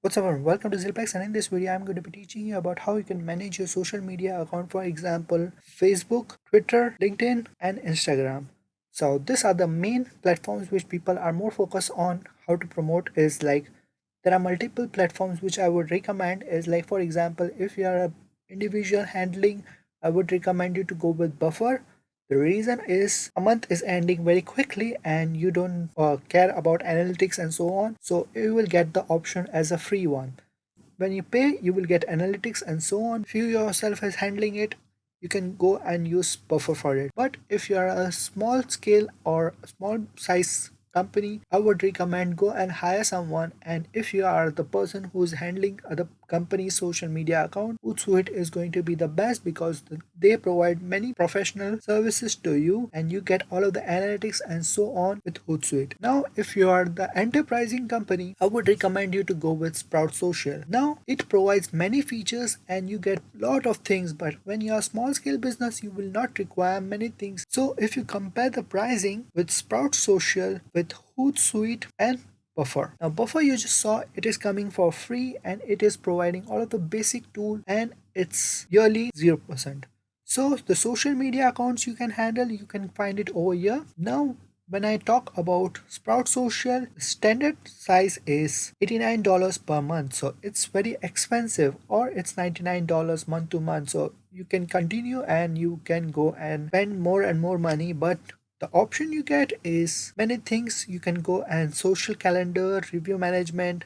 What's up everyone? Welcome to ZealPlex, and in this video I'm going to be teaching you about how you can manage your social media account, for example Facebook, Twitter, LinkedIn and Instagram. So these are the main platforms which people are more focused on how to promote. Is like there are multiple platforms which I would recommend. Is like, for example, if you are a individual handling, I would recommend you to go with Buffer. The reason is a month is ending very quickly and you don't care about analytics and so on. So you will get the option as a free one. When you pay, you will get analytics and so on. If you yourself is handling it, you can go and use Buffer for it. But if you are a small scale or small size company, I would recommend go and hire someone. And if you are the person who is handling the company's social media account, Hootsuite is going to be the best because they provide many professional services to you and you get all of the analytics and so on with Hootsuite. Now if you are the enterprising company, I would recommend you to go with Sprout Social. Now it provides many features and you get lot of things, but when you are a small scale business you will not require many things. So if you compare the pricing with Sprout Social with Hootsuite and Buffer. Now Buffer, you just saw, it is coming for free and it is providing all of the basic tool and it's yearly 0%. So the social media accounts you can handle, you can find it over here. Now when I talk about Sprout Social, standard size is $89 per month. So it's very expensive, or it's $99 month to month. So you can continue and you can go and spend more and more money, but the option you get is many things. You can go and social calendar, review management,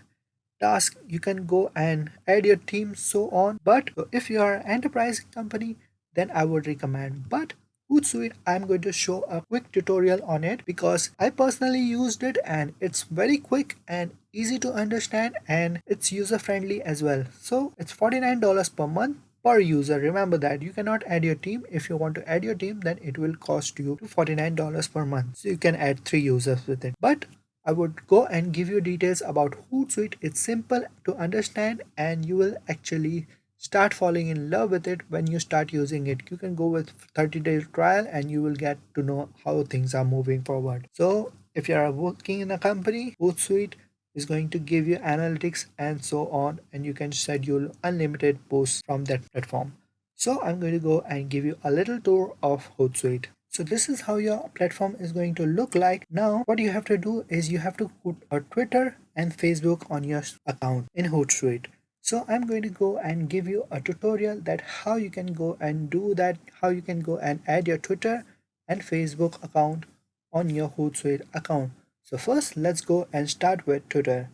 task, you can go and add your team, so on. But if you are an enterprise company, then I would recommend. But Hootsuite, I'm going to show a quick tutorial on it because I personally used it and it's very quick and easy to understand and it's user friendly as well. So it's $49 per month per user. Remember that you cannot add your team. If you want to add your team, then it will cost you $49 per month. So you can add 3 users with it. But I would go and give you details about Hootsuite. It's simple to understand and you will actually start falling in love with it when you start using it. You can go with 30-day trial and you will get to know how things are moving forward. So if you are working in a company, Hootsuite is going to give you analytics and so on, and you can schedule unlimited posts from that platform. So I'm going to go and give you a little tour of Hootsuite. So this is how your platform is going to look like. Now what you have to do is you have to put a Twitter and Facebook on your account in Hootsuite. So I'm going to go and give you a tutorial that how you can go and do that, how you can go and add your Twitter and Facebook account on your Hootsuite account. So first let's go and start with Twitter.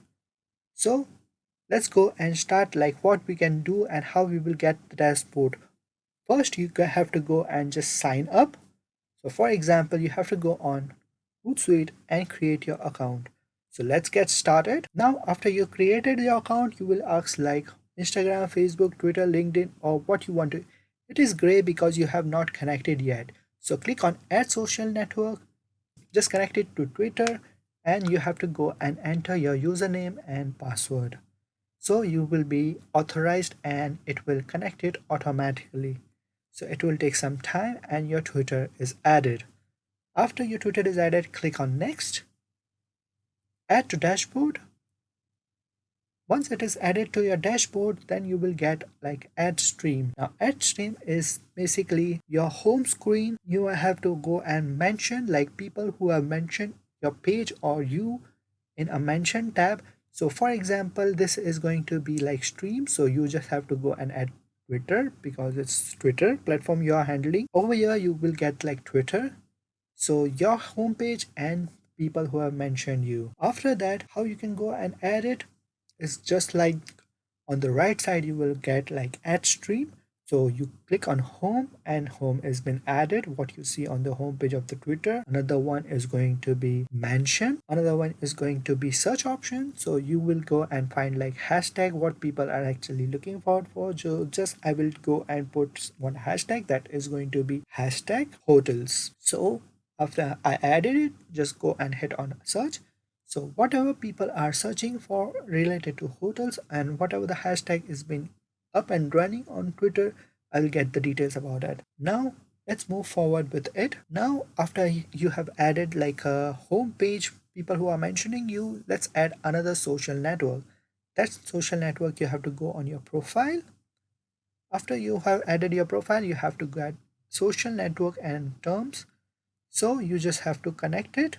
So let's go and start like what we can do and how we will get the dashboard. First you have to go and just sign up. So for example, you have to go on Hootsuite and create your account. So let's get started. Now after you created your account, you will ask like Instagram, Facebook, Twitter, LinkedIn, or what you want to. It is gray because you have not connected yet. So click on add social network, just connect it to Twitter, and you have to go and enter your username and password. So you will be authorized and it will connect it automatically. So it will take some time and your Twitter is added. After your Twitter is added, click on next, add to dashboard. Once it is added to your dashboard, then you will get like add stream. Now add stream is basically your home screen. You have to go and mention like people who have mentioned your page or you in a mention tab. So for example, this is going to be like stream. So you just have to go and add Twitter because it's Twitter platform you are handling. Over here, you will get like Twitter. So your homepage and people who have mentioned you. After that, how you can go and add it is just like on the right side, you will get like add stream. So you click on home and home has been added. What you see on the home page of the Twitter. Another one is going to be mention. Another one is going to be search option. So you will go and find like hashtag what people are actually looking for. So just I will go and put one hashtag that is going to be hashtag hotels. So after I added it, just go and hit on search. So whatever people are searching for related to hotels and whatever the hashtag is been up and running on Twitter, I'll get the details about it. Now let's move forward with it. Now after you have added like a home page, people who are mentioning you, let's add another social network. that social network, you have to go on your profile. After you have added your profile, you have to get social network and terms. So you just have to connect it.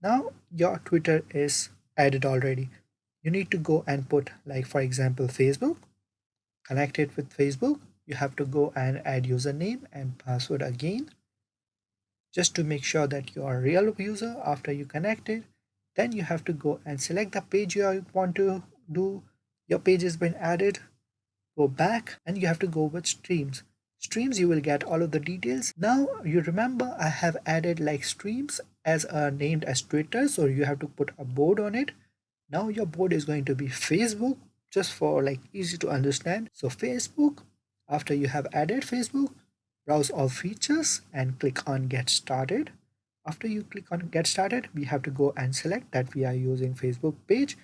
Now your Twitter is added already. You need to go and put, like, for example, Facebook, connect it with Facebook. You have to go and add username and password again, just to make sure that you are a real user. After you connect it, then you have to go and select the page you want to do. Your page has been added. Go back and you have to go with streams. You will get all of the details. Now you remember I have added like streams as named as Twitter, so you have to put a board on it. Now your board is going to be Facebook, just for like easy to understand. So Facebook, after you have added Facebook, browse all features and click on get started. After you click on get started, we have to go and select that we are using Facebook page.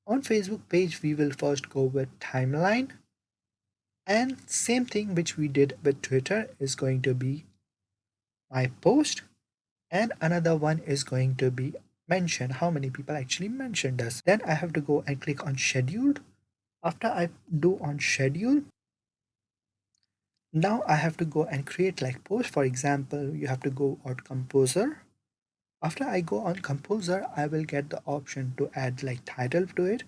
On Facebook page, we will first go with timeline, and same thing which we did with Twitter is going to be my post, and another one is going to be mention how many people actually mentioned us. Then I have to go and click on scheduled. After I do on schedule, now I have to go and create like post. For example, you have to go on composer. After I go on composer, I will get the option to add like title to it.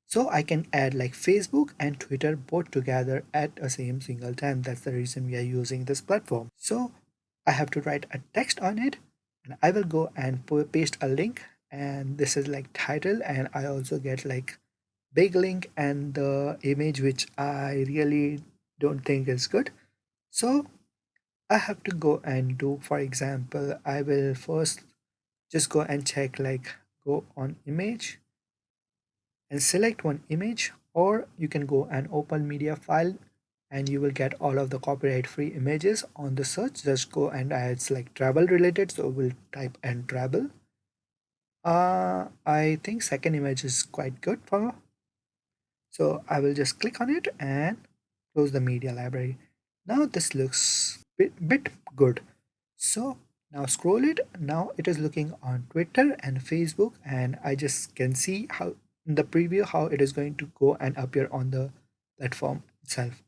So I can add like Facebook and Twitter both together at the same single time. That's the reason we are using this platform. So I have to write a text on it, and I will go and paste a link, and this is like title, and I also get like big link and the image which I really don't think is good. So I have to go and do, for example, I will first just go and check, like, go on image and select one image, or you can go and open media file and you will get all of the copyright free images on the search. Just go and it's like travel related, so we'll type and travel. I think second image is quite good for, so I will just click on it and close the media library. Now this looks bit good. So now scroll it. Now it is looking on Twitter and Facebook, and I just can see how in the preview how it is going to go and appear on the platform itself.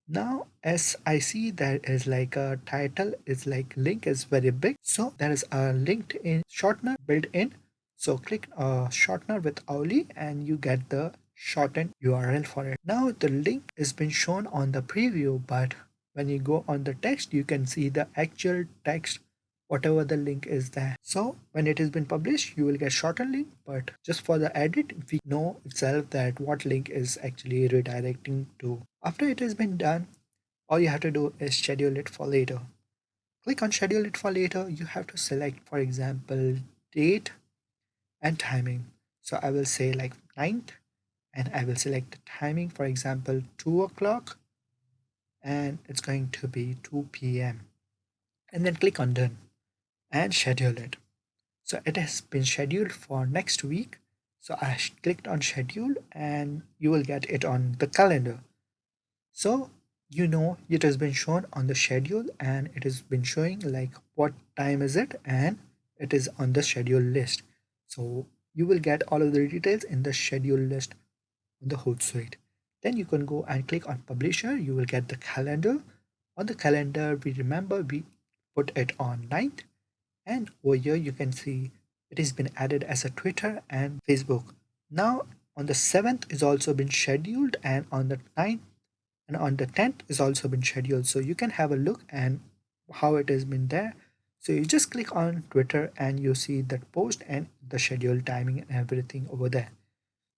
Now as I see, there is like a title is like link is very big, so there is a LinkedIn shortener built in. So click shortener with Auli and you get the shortened URL for it. Now the link has been shown on the preview, but when you go on the text, you can see the actual text, whatever the link is there. So when it has been published, you will get shortened link, but just for the edit, we know itself that what link is actually redirecting to. After it has been done, all you have to do is schedule it for later. Click on schedule it for later. You have to select, for example, date and timing. So I will say like 9th, and I will select the timing, for example, 2 o'clock, and it's going to be 2 p.m. And then click on done and schedule it. So it has been scheduled for next week. So I clicked on schedule and you will get it on the calendar. So you know it has been shown on the schedule and it has been showing like what time is it, and it is on the schedule list. So you will get all of the details in the schedule list on the Hootsuite. Then you can go and click on publisher. You will get the calendar. On the calendar, we remember we put it on 9th, and over here you can see it has been added as a Twitter and Facebook. Now on the 7th is also been scheduled, and on the 9th and on the 10th is also been scheduled, so you can have a look and how it has been there. So you just click on Twitter and you see that post and the schedule timing and everything over there.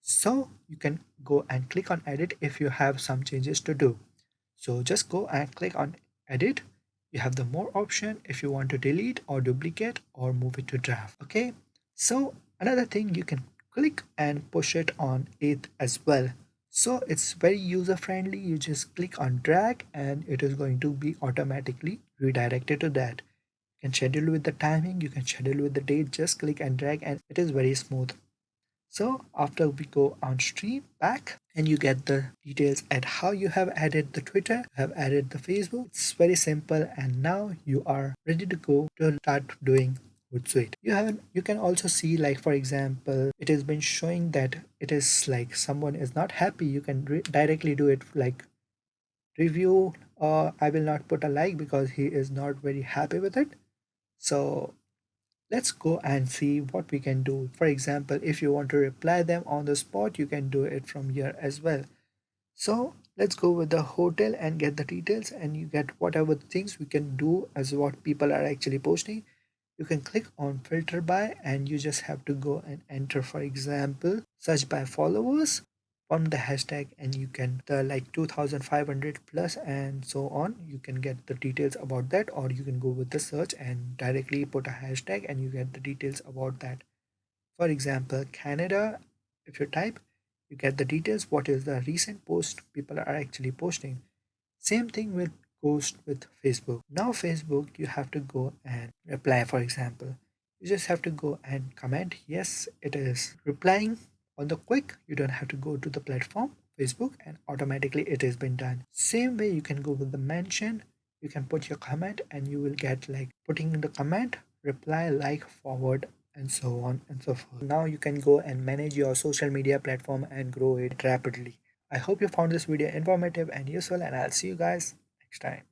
So you can go and click on edit if you have some changes to do. So just go and click on edit. You have the more option if you want to delete or duplicate or move it to draft. Okay. So another thing, you can click and push it on 8th as well. So it's very user friendly. You just click on drag and it is going to be automatically redirected to that. You can schedule with the timing, you can schedule with the date, just click and drag and it is very smooth. So after we go on stream back and you get the details at how you have added the Twitter, have added the Facebook. It's very simple, and now you are ready to go to start doing Hootsuite. You can also see, like for example, it has been showing that it is like someone is not happy. You can directly do it like review, or I will not put a like because he is not very happy with it. So let's go and see what we can do. For example, if you want to reply them on the spot, you can do it from here as well. So let's go with the hotel and get the details, and you get whatever things we can do as what people are actually posting. You can click on filter by, and you just have to go and enter, for example, search by followers from the hashtag, and you can the like 2500 plus and so on. You can get the details about that, or you can go with the search and directly put a hashtag and you get the details about that. For example, Canada, if you type, you get the details what is the recent post people are actually posting. Same thing with goes with Facebook. Now Facebook, you have to go and reply, for example. You just have to go and comment, yes, it is replying on the quick. You don't have to go to the platform, Facebook, and automatically it has been done. Same way you can go with the mention. You can put your comment and you will get like putting in the comment, reply, like, forward, and so on and so forth. Now you can go and manage your social media platform and grow it rapidly. I hope you found this video informative and useful, and I'll see you guys next time.